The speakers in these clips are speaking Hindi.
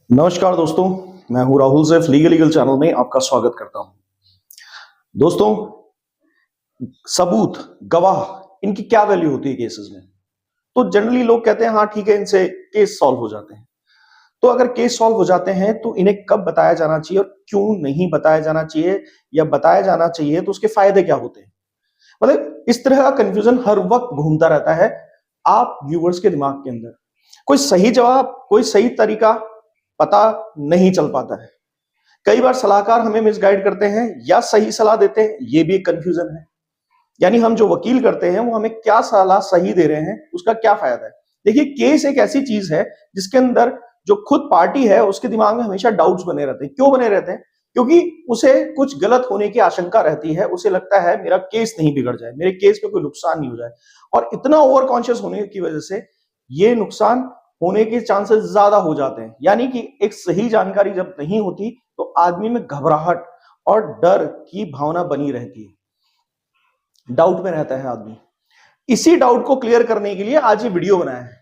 नमस्कार दोस्तों, मैं हूं राहुल सैफ। लीगल चैनल में आपका स्वागत करता हूं। दोस्तों, सबूत, गवाह, इनकी क्या वैल्यू होती है केसेस में? तो जनरली लोग कहते हैं हाँ ठीक है, इनसे केस सॉल्व हो जाते हैं। तो अगर केस सॉल्व हो जाते हैं तो इन्हें कब बताया जाना चाहिए और क्यों नहीं बताया जाना चाहिए, या बताया जाना चाहिए तो उसके फायदे क्या होते हैं? मतलब इस तरह का कंफ्यूजन हर वक्त घूमता रहता है आप व्यूअर्स के दिमाग के अंदर। कोई सही जवाब, कोई सही तरीका पता नहीं चल पाता है। कई बार सलाहकार हमें मिसगाइड करते हैं या सही सलाह देते हैं, ये भी एक कंफ्यूजन है। यानी हम जो वकील करते हैं वो हमें क्या सलाह सही दे रहे हैं, उसका क्या फायदा है? देखिए, केस एक ऐसी चीज है जिसके अंदर जो खुद पार्टी है उसके दिमाग में हमेशा डाउट्स बने रहते हैं। क्यों बने रहते हैं? क्योंकि उसे कुछ गलत होने की आशंका रहती है। उसे लगता है मेरा केस नहीं बिगड़ जाए, मेरे केस में कोई नुकसान नहीं हो जाए। और इतना ओवर कॉन्शियस होने की वजह से ये नुकसान होने के चांसेस ज्यादा हो जाते हैं। यानी कि एक सही जानकारी जब नहीं होती तो आदमी में घबराहट और डर की भावना बनी रहती है, डाउट में रहता है आदमी। इसी डाउट को क्लियर करने के लिए आज ये वीडियो बनाया है।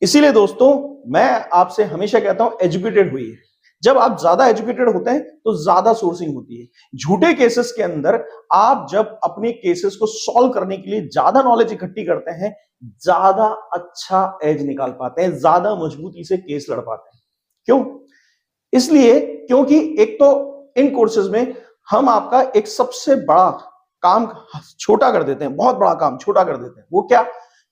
इसीलिए दोस्तों, मैं आपसे हमेशा कहता हूं एजुकेटेड होइए। जब आप ज्यादा एजुकेटेड होते हैं तो ज्यादा सोर्सिंग होती है। झूठे केसेस के अंदर आप जब अपने केसेस को सॉल्व करने के लिए ज्यादा नॉलेज इकट्ठी करते हैं, ज्यादा अच्छा एज निकाल पाते हैं, ज्यादा मजबूती से केस लड़ पाते हैं। क्यों? इसलिए क्योंकि एक तो इन कोर्सेज में हम आपका एक सबसे बड़ा काम छोटा कर देते हैं, बहुत बड़ा काम छोटा कर देते हैं। वो क्या?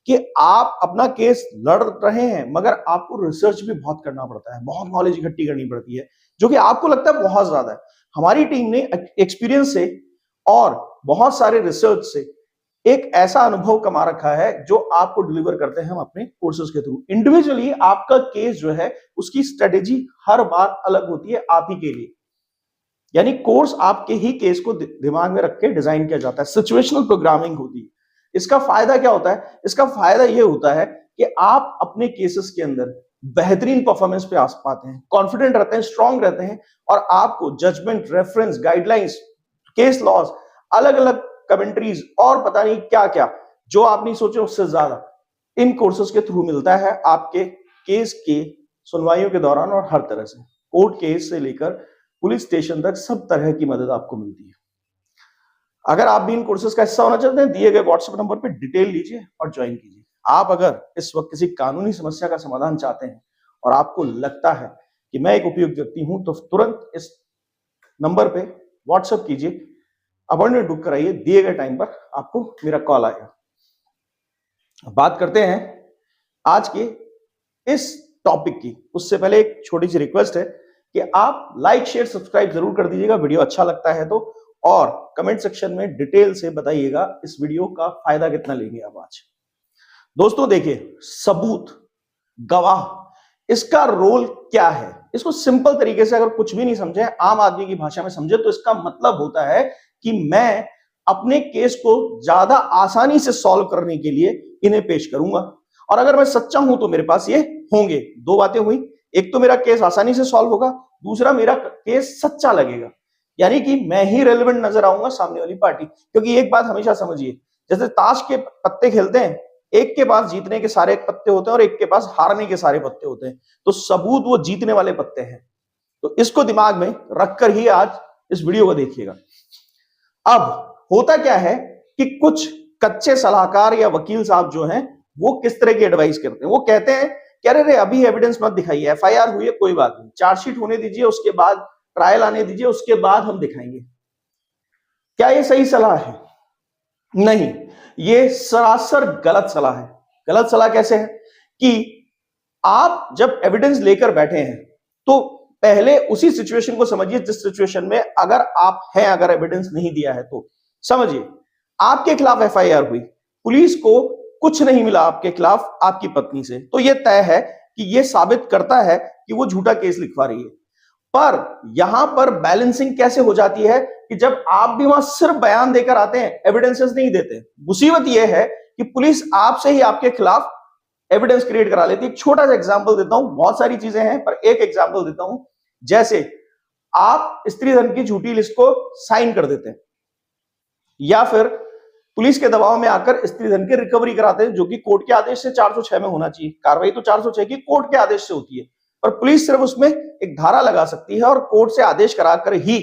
कि आप अपना केस लड़ रहे हैं मगर आपको रिसर्च भी बहुत करना पड़ता है, बहुत नॉलेज इकट्ठी करनी पड़ती है, जो कि आपको लगता है बहुत ज्यादा है। हमारी टीम ने एक्सपीरियंस से और बहुत सारे रिसर्च से एक ऐसा अनुभव कमा रखा है जो आपको डिलीवर करते हैं हम अपने कोर्सेज के थ्रू। इंडिविजुअली आपका केस जो है उसकी स्ट्रेटेजी हर बार अलग होती है आप ही के लिए। यानी कोर्स आपके ही केस को दिमाग में रख के डिजाइन किया जाता है, सिचुएशनल प्रोग्रामिंग होती है। इसका फायदा क्या होता है? इसका फायदा यह होता है कि आप अपने केसेस के अंदर बेहतरीन परफॉर्मेंस पे आ पाते हैं, कॉन्फिडेंट रहते हैं, स्ट्रांग रहते हैं, और आपको judgement, reference, guidelines, case laws, अलग अलग कमेंट्रीज और पता नहीं क्या क्या जो आप नहीं सोचे उससे ज्यादा इन कोर्सेज के थ्रू मिलता है आपके केस के सुनवाइयों के दौरान। और हर तरह से कोर्ट केस से लेकर पुलिस स्टेशन तक सब तरह की मदद आपको मिलती है। अगर आप भी इन कोर्सेज का हिस्सा होना चाहते हैं, दिए गए व्हाट्सएप नंबर पर डिटेल लीजिए और ज्वाइन कीजिए। आप अगर इस वक्त किसी कानूनी समस्या का समाधान चाहते हैं और आपको लगता है कि मैं एक उपयुक्त व्यक्ति हूं, तो तुरंत इस नंबर पे व्हाट्सएप कीजिए, अपॉइंटमेंट बुक कराइए। दिए गए टाइम पर आपको मेरा कॉल आएगा। बात करते हैं आज के इस टॉपिक की। उससे पहले एक छोटी सी रिक्वेस्ट है कि आप लाइक, शेयर, सब्सक्राइब जरूर कर दीजिएगा वीडियो अच्छा लगता है तो, और कमेंट सेक्शन में डिटेल से बताइएगा इस वीडियो का फायदा कितना लेंगे आप आज। दोस्तों देखिए, सबूत, गवाह, इसका रोल क्या है? इसको सिंपल तरीके से अगर कुछ भी नहीं समझे, आम आदमी की भाषा में समझे, तो इसका मतलब होता है कि मैं अपने केस को ज्यादा आसानी से सॉल्व करने के लिए इन्हें पेश करूंगा। और अगर मैं सच्चा हूं तो मेरे पास ये होंगे। दो बातें हुई, एक तो मेरा केस आसानी से सॉल्व होगा, दूसरा मेरा केस सच्चा लगेगा। यानी कि मैं ही रेलेवेंट नजर आऊंगा सामने वाली पार्टी। क्योंकि एक बात हमेशा समझिए, जैसे ताश के पत्ते खेलते हैं, एक के पास जीतने के सारे पत्ते होते हैं और एक के पास हारने के सारे पत्ते होते हैं, तो सबूत वो जीतने वाले पत्ते हैं। तो इसको दिमाग में रखकर ही आज इस वीडियो को देखिएगा। अब होता क्या है कि कुछ कच्चे सलाहकार या वकील साहब जो हैं वो किस तरह की एडवाइस करते हैं? वो कहते हैं कि अरे अभी एविडेंस मत दिखाइए, एफआईआर हुई है कोई बात नहीं, चार्जशीट होने दीजिए, उसके बाद ट्रायल आने दीजिए, उसके बाद हम दिखाएंगे। क्या ये सही सलाह है? नहीं, ये सरासर गलत सलाह है। गलत सलाह कैसे है? कि आप जब एविडेंस लेकर बैठे हैं तो पहले उसी सिचुएशन को समझिए जिस सिचुएशन में अगर आप हैं, अगर एविडेंस नहीं दिया है तो समझिए आपके खिलाफ एफआईआर हुई, पुलिस को कुछ नहीं मिला आपके खिलाफ आपकी पत्नी से, तो यह तय है कि यह साबित करता है कि वो झूठा केस लिखवा रही है। पर यहां पर बैलेंसिंग कैसे हो जाती है कि जब आप भी वहां सिर्फ बयान देकर आते हैं, एविडेंसेस नहीं देते। मुसीबत यह है कि पुलिस आपसे ही आपके खिलाफ एविडेंस क्रिएट करा लेती है। एक छोटा सा एग्जांपल देता हूं, बहुत सारी चीजें हैं पर एक एग्जांपल देता हूं। जैसे आप स्त्री धन की झूठी लिस्ट को साइन कर देते हैं, या फिर पुलिस के दबाव में आकर स्त्री धन की रिकवरी कराते हैं, जो कि कोर्ट के आदेश से 406 में होना चाहिए। कार्रवाई तो 406 की कोर्ट के आदेश से होती है। पर पुलिस सिर्फ उसमें एक धारा लगा सकती है और कोर्ट से आदेश कराकर ही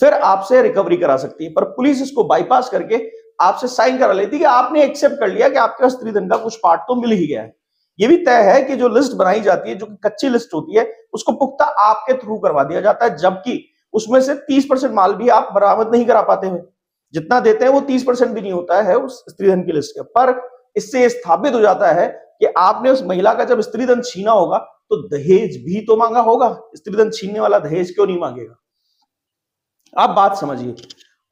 फिर आपसे रिकवरी करा सकती है। पर पुलिस इसको बाईपास करके आपसे साइन करा लेती है कि आपने एक्सेप्ट कर लिया कि आपके पास स्त्रीधन का कुछ पार्ट तो मिल ही गया है। ये भी तय है कि जो लिस्ट बनाई जाती है, जो कच्ची लिस्ट होती है, उसको पुख्ता आपके थ्रू करवा दिया जाता है, जबकि उसमें से 30% माल भी आप बरामद नहीं करा पाते हैं। जितना देते हैं वो 30% भी नहीं होता है उस स्त्रीधन की लिस्ट के। पर इससे यह स्थापित हो जाता है कि आपने उस महिला का जब स्त्रीधन छीना होगा तो दहेज भी तो मांगा होगा। स्त्रीधन छीनने वाला दहेज क्यों नहीं मांगेगा? आप बात समझिए।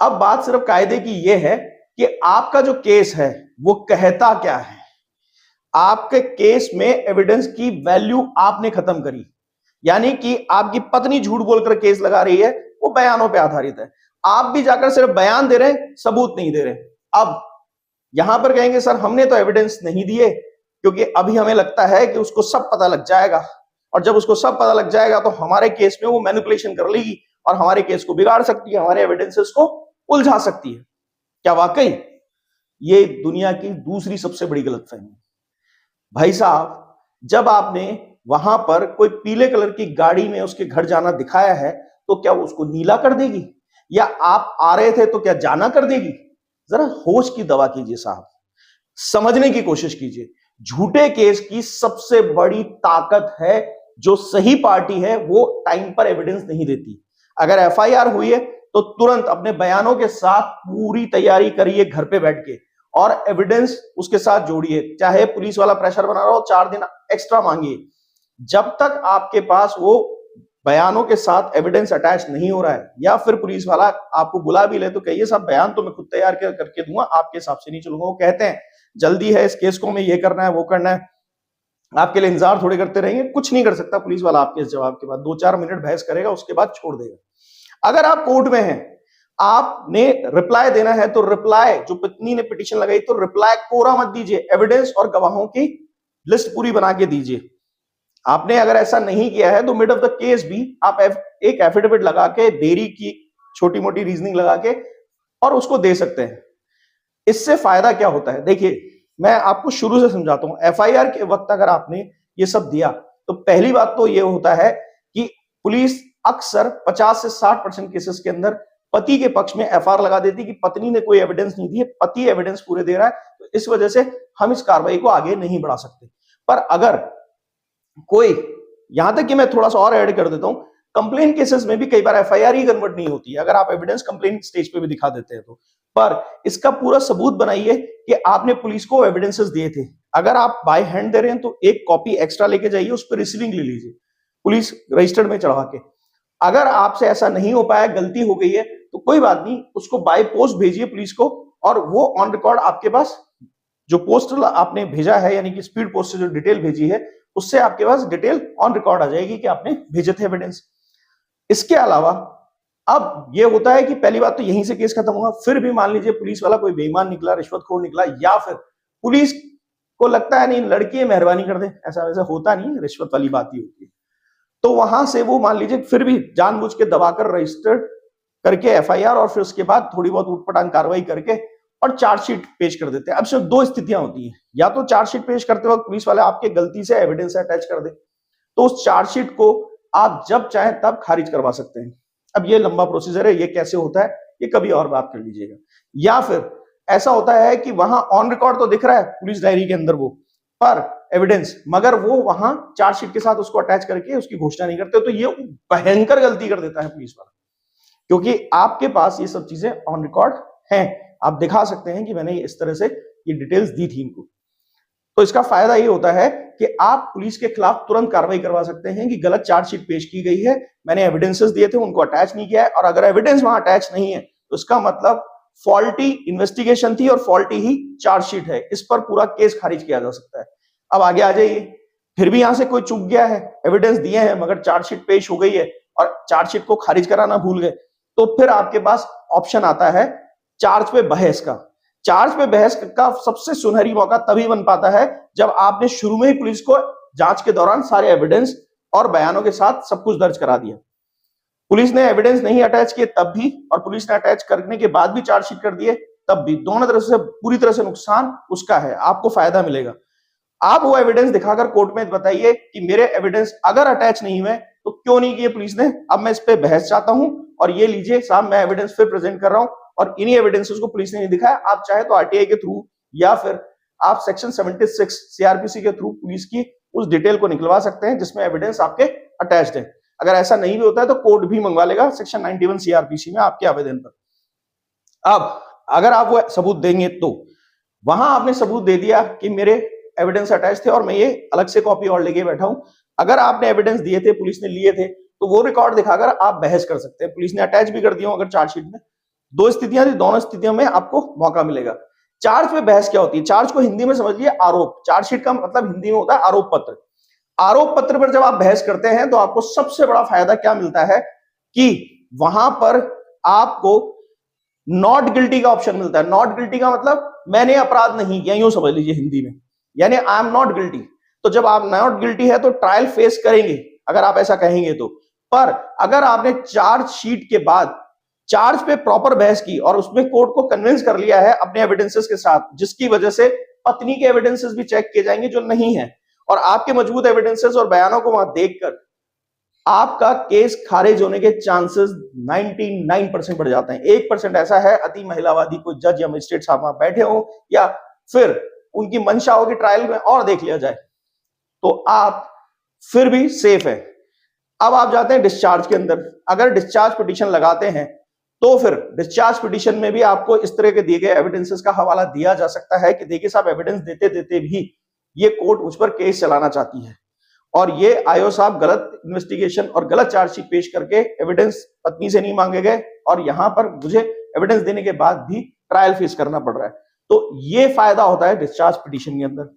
अब बात सिर्फ कायदे की यह है कि आपका जो केस है वो कहता क्या है। आपके केस में एविडेंस की वैल्यू आपने खत्म करी, यानी कि आपकी पत्नी झूठ बोलकर केस लगा रही है, वो बयानों पे आधारित है। आप भी जाकर सिर्फ बयान दे रहे हैं, सबूत नहीं दे रहे। अब यहां पर कहेंगे सर हमने तो एविडेंस नहीं दिए क्योंकि अभी हमें लगता है कि उसको सब पता लग जाएगा, और जब उसको सब पता लग जाएगा तो हमारे केस में वो मैनिपुलेशन कर लेगी और हमारे केस को बिगाड़ सकती है, हमारे एविडेंसेस को उलझा सकती है। क्या वाकई ये दुनिया की दूसरी सबसे बड़ी गलतफहमी? भाई साहब, जब आपने वहां पर कोई पीले कलर की गाड़ी में उसके घर जाना दिखाया है तो क्या वो उसको नीला कर देगी? या आप आ रहे थे तो क्या जाना कर देगी? जरा होश की दवा कीजिए साहब, समझने की कोशिश कीजिए। झूठे केस की सबसे बड़ी ताकत है जो सही पार्टी है वो टाइम पर एविडेंस नहीं देती। अगर एफआईआर हुई है तो तुरंत अपने बयानों के साथ पूरी तैयारी करिए घर पे बैठ के, और एविडेंस उसके साथ जोड़िए। चाहे पुलिस वाला प्रेशर बना रहा हो, 4 दिन एक्स्ट्रा मांगिए। जब तक आपके पास वो बयानों के साथ एविडेंस अटैच नहीं हो रहा है, या फिर पुलिस वाला आपको बुला भी ले तो कहिए साहब बयान तो मैं खुद तैयार करके दूंगा, आपके हिसाब से नहीं चलूंगा। वो कहते हैं जल्दी है इस केस को, हमें ये करना है वो करना है, आपके लिए इंतजार थोड़ी करते रहेंगे। कुछ नहीं कर सकता पुलिस वाला आपके इस जवाब के बाद। 2-4 मिनट बहस करेगा, उसके बाद छोड़ देगा। अगर आप कोर्ट में हैं, आपने रिप्लाई देना है तो रिप्लाई, जो पत्नी ने पिटीशन लगाई तो रिप्लाई कोरा मत दीजिए, एविडेंस और गवाहों की लिस्ट पूरी बना के दीजिए। आपने अगर ऐसा नहीं किया है तो मिड ऑफ द केस भी आप एक एफिडेविट लगा के, देरी की छोटी मोटी रीजनिंग लगा के और उसको दे सकते हैं। इससे फायदा क्या होता है देखिए, मैं आपको शुरू से समझाता हूं। एफआईआर के वक्त अगर आपने ये सब दिया तो पहली बात तो ये होता है कि पुलिस अक्सर 50 से 60% केसेस के अंदर पति के पक्ष में एफआईआर लगा देती कि पत्नी ने कोई एविडेंस नहीं दी है, पति एविडेंस पूरे दे रहा है, तो इस वजह से हम इस कार्रवाई को आगे नहीं बढ़ा सकते। पर अगर कोई, यहां तक कि मैं थोड़ा सा और ऐड कर देता हूं, कंप्लेन केसेस में भी कई बार एफआईआर ही कन्वर्ट नहीं होती है अगर आप एविडेंस कंप्लेन स्टेज पे भी दिखा देते हैं तो। पर इसका पूरा सबूत बनाइए कि आपने पुलिस को एविडेंसेस दिए थे। अगर आप बाय हैंड दे रहे हैं तो एक कॉपी एक्स्ट्रा लेके जाइए, उस पर रिसीविंग ले लीजिए पुलिस रजिस्टर्ड में चढ़ा के। अगर आपसे ऐसा नहीं हो पाया, गलती हो गई है, तो कोई बात नहीं, उसको बाय पोस्ट भेजिए पुलिस को, और वो ऑन रिकॉर्ड आपके पास जो पोस्टल आपने भेजा है, यानी कि स्पीड पोस्ट से जो डिटेल भेजी है, उससे आपके पास डिटेल ऑन रिकॉर्ड आ जाएगी कि आपने भेजे थे एविडेंस। इसके अलावा अब ये होता है कि पहली बात तो यहीं से केस खत्म हुआ। फिर भी मान लीजिए पुलिस वाला कोई बेईमान निकला, रिश्वतखोर निकला, या फिर पुलिस को लगता है नहीं लड़की है मेहरबानी कर दे, ऐसा वैसा होता नहीं, रिश्वत वाली बात ही होती है, तो वहां से वो मान लीजिए फिर भी जानबूझ के दबाकर रजिस्टर्ड करके एफआईआर, और फिर उसके बाद थोड़ी बहुत उटपटांग कार्रवाई करके और चार्जशीट पेश कर देते हैं। अब सिर्फ 2 स्थितियां होती हैं, या तो चार्जशीट पेश करते वक्त पुलिस वाले आपके गलती से एविडेंस अटैच कर दे, तो उस चार्जशीट को आप जब चाहें तब खारिज करवा सकते हैं। अब ये लंबा प्रोसीजर है, ये कैसे होता है ये कभी और बात कर लीजिएगा। या फिर ऐसा होता है कि वहां ऑन रिकॉर्ड तो दिख रहा है पुलिस डायरी के अंदर वो, पर एविडेंस, मगर वो वहां चार्जशीट के साथ उसको अटैच करके उसकी घोषणा नहीं करते, तो ये भयंकर गलती कर देता है पुलिस वाला, क्योंकि आपके पास ये सब चीजें ऑन रिकॉर्ड हैं, आप दिखा सकते हैं कि मैंने इस तरह से ये डिटेल्स दी थी इनको। तो इसका फायदा ये होता है कि आप पुलिस के खिलाफ तुरंत कार्रवाई करवा सकते हैं कि गलत चार्जशीट पेश की गई है, मैंने एविडेंसेस दिए थे उनको अटैच नहीं किया है, और अगर एविडेंस वहां अटैच नहीं है तो इसका मतलब फॉल्टी इन्वेस्टिगेशन थी और फॉल्टी ही चार्जशीट है, इस पर पूरा केस खारिज किया जा सकता है। अब आगे आ जाइए, फिर भी यहां से कोई चूक गया है, एविडेंस दिए हैं मगर चार्जशीट पेश हो गई है और चार्जशीट को खारिज कराना भूल गए, तो फिर आपके पास ऑप्शन आता है चार्ज पे बहस का। चार्ज पे बहस का सबसे सुनहरी मौका तभी बन पाता है जब आपने शुरू में ही पुलिस को जांच के दौरान सारे एविडेंस और बयानों के साथ सब कुछ दर्ज करा दिया। पुलिस ने एविडेंस नहीं अटैच किए तब भी, और पुलिस ने अटैच करने के बाद भी चार्जशीट कर दिए तब भी, दोनों तरफ से पूरी तरह से नुकसान उसका है, आपको फायदा मिलेगा। आप वो एविडेंस दिखाकर कोर्ट में बताइए कि मेरे एविडेंस अगर अटैच नहीं हुए तो क्यों नहीं किए पुलिस ने, अब मैं इस पे बहस चाहता हूं और ये लीजिए साहब मैं एविडेंस फिर प्रेजेंट कर रहा हूं और इन्हीं एविडेंसेस को पुलिस ने नहीं दिखाया। आप चाहे तो आरटीआई के थ्रू या फिर आप सेक्शन 76 सीआरपीसी के थ्रू पुलिस की उस डिटेल को निकलवा सकते हैं जिसमें एविडेंस आपके अटैच्ड है। अगर ऐसा नहीं भी होता है तो कोर्ट भी मंगवा लेगा सेक्शन 91 सीआरपीसी में आपके आवेदन पर। अब अगर आप वो सबूत देंगे तो वहां आपने सबूत दे दिया कि मेरे एविडेंस अटैच थे और मैं ये अलग से कॉपी और लेके बैठा हूं। अगर आपने एविडेंस दिए थे, पुलिस ने लिए थे, तो वो रिकॉर्ड दिखाकर आप बहस कर सकते हैं। पुलिस ने अटैच भी कर दिया अगर चार्जशीट में, दो स्थितियां थी, दोनों स्थितियों में आपको मौका मिलेगा। चार्ज पे बहस क्या होती है? चार्ज को हिंदी में समझिए आरोप। चार्जशीट का मतलब हिंदी में होता है आरोप पत्र। आरोप पत्र पर जब आप बहस करते हैं तो आपको सबसे बड़ा फायदा क्या मिलता है कि वहां पर आपको नॉट गिल्टी का ऑप्शन मिलता है। नॉट गिल्टी का मतलब मैंने अपराध नहीं किया, यूं समझ लीजिए हिंदी में, यानी आई एम नॉट गिल्टी। तो जब आप नॉट गिल्टी है तो ट्रायल फेस करेंगे अगर आप ऐसा कहेंगे तो। पर अगर आपने चार्जशीट के बाद चार्ज पे प्रॉपर बहस की और उसमें कोर्ट को कन्विंस कर लिया है अपने एविडेंसेस के साथ, जिसकी वजह से पत्नी के एविडेंसेस भी चेक किए जाएंगे जो नहीं है, और आपके मजबूत एविडेंसेस और बयानों को वहां देखकर आपका केस खारिज होने के चांसेस 99% बढ़ जाते हैं। 1% ऐसा है अति महिलावादी कोई जज या मजिस्ट्रेट साहब वहां बैठे हो या फिर उनकी मंशा हो कि ट्रायल में और देख लिया जाए, तो आप फिर भी सेफ है। अब आप जाते हैं डिस्चार्ज के अंदर। अगर डिस्चार्ज पिटीशन लगाते हैं तो फिर डिस्चार्ज पिटीशन में भी आपको इस तरह के दिए गए एविडेंसेस का हवाला दिया जा सकता है कि देखिए साहब एविडेंस देते देते भी ये कोर्ट मुझ पर केस चलाना चाहती है और ये आयो साहब गलत इन्वेस्टिगेशन और गलत चार्जशीट पेश करके एविडेंस पत्नी से नहीं मांगे गए और यहां पर मुझे एविडेंस देने के बाद भी ट्रायल फेस करना पड़ रहा है। तो ये फायदा होता है डिस्चार्ज पिटीशन के अंदर।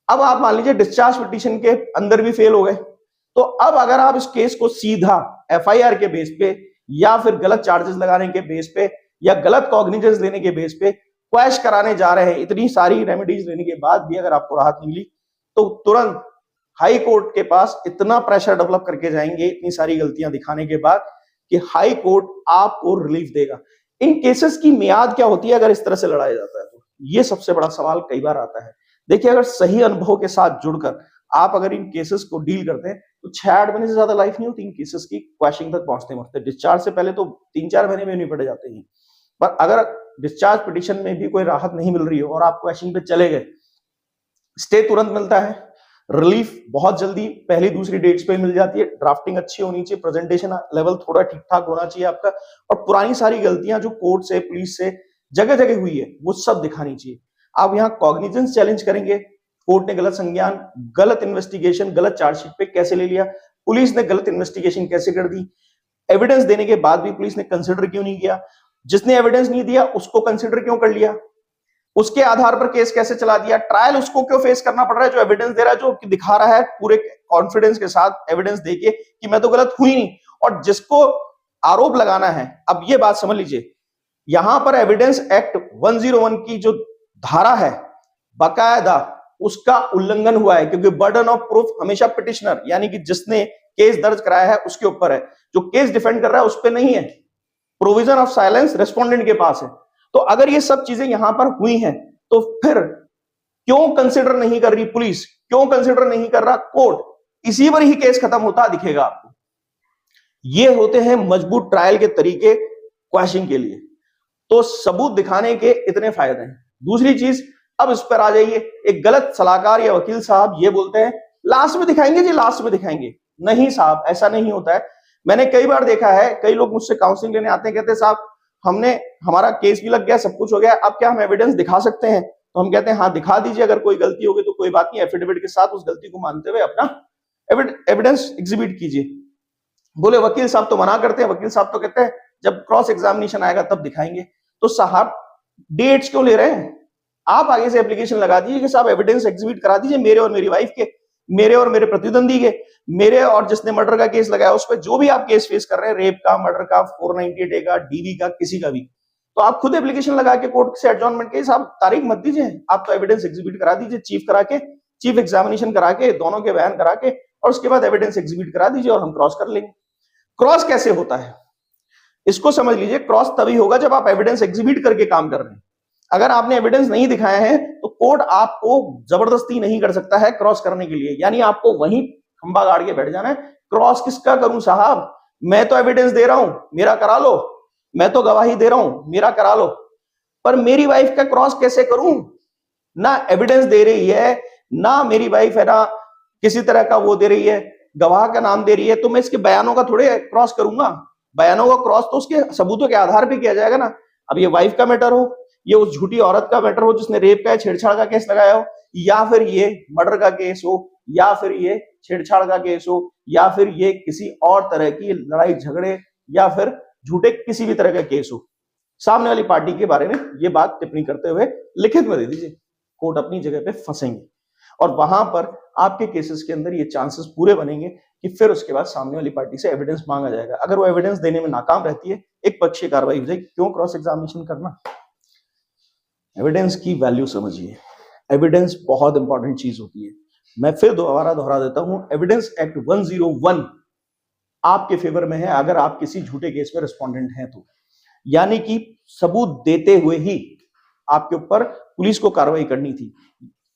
अब आप मान लीजिए डिस्चार्ज पिटीशन के अंदर भी फेल हो गए, तो अब अगर आप इस केस को सीधा एफआईआर के बेस पे या फिर गलत चार्जेस लगाने के बेस पे या गलत कॉग्निजेंस लेने के बेस पे क्वैश कराने जा रहे हैं, इतनी सारी रेमेडीज लेने के बाद भी अगर आपको राहत मिली तो तुरंत हाई कोर्ट के पास इतना प्रेशर डेवलप करके जाएंगे इतनी सारी गलतियां दिखाने के बाद कि हाई कोर्ट आपको रिलीफ देगा। इन केसेस की मियाद क्या होती है अगर इस तरह से लड़ाया जाता है? तो ये सबसे बड़ा सवाल कई बार आता है। देखिए अगर सही अनुभव के साथ जुड़कर आप अगर इन केसेस को डील करते हैं तो 6-8 महीने से ज्यादा लाइफ नहीं होती इन केसेस की क्वैशिंग तक पहुंचते। डिस्चार्ज से पहले तो 3-4 महीने में नहीं पड़ जाते हैं। पर अगर डिस्चार्ज पिटीशन में भी कोई राहत नहीं मिल रही हो और आप क्वैशिंग पे चले गए, स्टे तुरंत मिलता है, रिलीफ बहुत जल्दी पहली दूसरी डेट्स पे मिल जाती है, ड्राफ्टिंग अच्छी होनी चाहिए, प्रेजेंटेशन लेवल थोड़ा ठीक ठाक होना चाहिए आपका, और पुरानी सारी गलतियां जो कोर्ट से पुलिस से जगह जगह हुई है वो सब दिखानी चाहिए। आप यहाँ कॉग्निजेंस चैलेंज करेंगे, कोर्ट ने गलत संज्ञान, गलत इन्वेस्टिगेशन, गलत चार्जशीट पे कैसे ले लिया, पुलिस ने गलत इन्वेस्टिगेशन कैसे कर दी, एविडेंस देने के बाद भी पुलिस ने कंसिडर क्यों नहीं किया, जिसने एविडेंस नहीं दिया उसको कंसिडर क्यों कर लिया, उसके आधार पर केस कैसे चला दिया, ट्रायल उसको क्यों फेस करना पड़ रहा है जो एविडेंस दे रहा है, जो दिखा रहा है पूरे कॉन्फिडेंस के साथ एविडेंस देके कि मैं तो गलत हुई नहीं, और जिसको आरोप लगाना है। अब ये बात समझ लीजिए, यहां पर एविडेंस एक्ट 101 की जो धारा है बाकायदा उसका उल्लंघन हुआ है, क्योंकि बर्डन ऑफ प्रूफ हमेशा पिटिशनर यानी कि जिसने केस दर्ज कराया है उसके ऊपर है, जो केस डिफेंड कर रहा है उस पर नहीं है। प्रोविजन ऑफ साइलेंस रेस्पोंडेंट के पास है। तो अगर ये सब चीजें यहां पर हुई हैं तो फिर क्यों कंसिडर नहीं कर रही पुलिस, क्यों कंसिडर नहीं कर रहा कोर्ट? इसी पर ही केस खत्म होता दिखेगा आपको। ये होते हैं मजबूत ट्रायल के तरीके क्वैशिंग के लिए। तो सबूत दिखाने के इतने फायदे हैं। दूसरी चीज, अब इस पर आ जाइए, एक गलत सलाहकार या वकील साहब ये बोलते हैं लास्ट में दिखाएंगे जी, लास्ट में दिखाएंगे। नहीं साहब, ऐसा नहीं होता है। मैंने कई बार देखा है, कई लोग मुझसे काउंसलिंग लेने आते हैं, कहते हैं साहब हमारा केस भी लग गया, सब कुछ हो गया, अब क्या हम एविडेंस दिखा सकते हैं? तो हम कहते हैं हाँ दिखा दीजिए, अगर कोई गलती होगी तो कोई बात नहीं, एफिडेविट के साथ उस गलती को मानते हुए अपना एविडेंस एग्जिबिट कीजिए। बोले वकील साहब तो मना करते हैं, वकील साहब तो कहते हैं जब क्रॉस एग्जामिनेशन आएगा तब दिखाएंगे। तो साहब डेट्स क्यों ले रहे हैं? आप आगे से एप्लीकेशन लगा दीजिए कि साहब एविडेंस एग्जिबिट करा दीजिए मेरे और मेरी वाइफ के, मेरे और मेरे प्रतिद्वंदी के, मेरे और जिसने मर्डर का केस लगाया उस पर, जो भी आप केस फेस कर रहे हैं, रेप का, मर्डर का, 498A का, डीवी का, किसी का भी, तो आप खुद एप्लीकेशन लगा के कोर्ट से एडजॉर्नमेंट के, साहब तारीख मत दीजिए, आप तो एविडेंस एग्जिबिट करा दीजिए, चीफ एग्जामिनेशन करा के, दोनों के बयान करा के, और उसके बाद एविडेंस एग्जिबिट करा दीजिए और हम क्रॉस कर लेंगे। क्रॉस कैसे होता है इसको समझ लीजिए। क्रॉस तभी होगा जब आप एविडेंस एग्जिबिट करके काम कर रहे हैं। अगर आपने एविडेंस नहीं दिखाया है तो कोर्ट आपको जबरदस्ती नहीं कर सकता है क्रॉस करने के लिए, यानी आपको वहीं खंबा गाड़ के बैठ जाना है। क्रॉस किसका करूं साहब, मैं तो एविडेंस दे रहा हूं, मेरा करा लो, मैं तो गवाही दे रहा हूं, मेरा करा लो, पर मेरी वाइफ का क्रॉस कैसे करूं? ना एविडेंस दे रही है, ना मेरी वाइफ है ना किसी तरह का वो दे रही है, गवाह का नाम दे रही है, तो मैं इसके बयानों का थोड़े क्रॉस करूंगा। बयानों का क्रॉस तो उसके सबूतों के आधार पर किया जाएगा ना। अब ये वाइफ का मैटर हो, ये उस झूठी औरत का मैटर हो जिसने रेप का छेड़छाड़ का केस लगाया हो, या फिर ये मर्डर का केस हो, या फिर ये छेड़छाड़ का केस हो, या फिर ये किसी और तरह की लड़ाई झगड़े या फिर झूठे किसी भी तरह का केस हो, सामने वाली पार्टी के बारे में ये बात टिप्पणी करते हुए लिखित में दे दीजिए। कोर्ट अपनी जगह पे फंसेंगे और वहां पर आपके केसेस के अंदर ये चांसेस पूरे बनेंगे कि फिर उसके बाद सामने वाली पार्टी से एविडेंस मांगा जाएगा। अगर वो एविडेंस देने में नाकाम रहती है, एक पक्षीय कार्रवाई हो जाएगी। क्यों क्रॉस एग्जामिनेशन करना? एविडेंस की वैल्यू समझिए। एविडेंस बहुत इंपॉर्टेंट चीज होती है। मैं फिर दोबारा दोहरा देता हूं, एविडेंस एक्ट 101 आपके फेवर में है अगर आप किसी झूठे केस में रिस्पोंडेंट हैं तो, यानी कि सबूत देते हुए ही आपके ऊपर पुलिस को कार्रवाई करनी थी।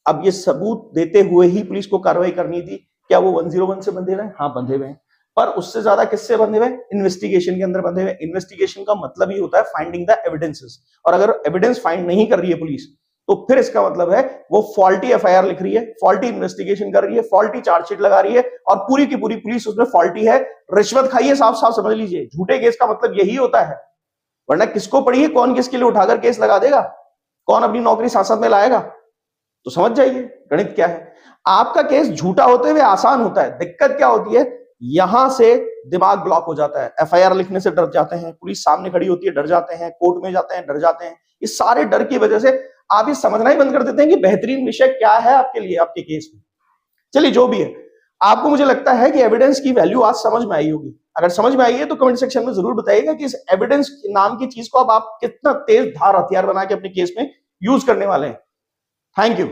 अब ये सबूत देते हुए ही पुलिस को कार्रवाई करनी थी, क्या वो 101 से बंधे हुए हैं? हाँ, बंधे हुए हैं, पर उससे ज्यादा किससे बंधे हुए? इन्वेस्टिगेशन के अंदर बंधे हुए। इन्वेस्टिगेशन का मतलब ही होता है फाइंडिंग द एविडेंसेस, और अगर एविडेंस फाइंड नहीं कर रही है पुलिस तो फिर इसका मतलब है वो फॉल्टी एफआईआर लिख रही है, फॉल्टी इन्वेस्टिगेशन कर रही है, फॉल्टी चार्जशीट लगा रही है और पूरी की पूरी पुलिस उसमें फॉल्टी है, रिश्वत खाई है। साफ साफ समझ लीजिए, झूठे केस का मतलब यही होता है। वरना किसको पड़ी है, कौन किसके लिए उठाकर केस लगा देगा, कौन अपनी नौकरी सांसद में लाएगा? तो समझ जाइए गणित क्या है। आपका केस झूठा होते हुए आसान होता है। दिक्कत क्या होती है, यहां से दिमाग ब्लॉक हो जाता है। एफआईआर लिखने से डर जाते हैं, पुलिस सामने खड़ी होती है डर जाते हैं, कोर्ट में जाते हैं डर जाते हैं। इस सारे डर की वजह से आप ये समझना ही बंद कर देते हैं कि बेहतरीन विषय क्या है आपके लिए आपके केस में। चलिए जो भी है, आपको मुझे लगता है कि एविडेंस की वैल्यू आज समझ में आई होगी। अगर समझ में आई है तो कमेंट सेक्शन में जरूर बताइएगा कि इस एविडेंस नाम की चीज को अब आप कितना तेज धार हथियार बना के अपने केस में यूज करने वाले हैं। Thank you.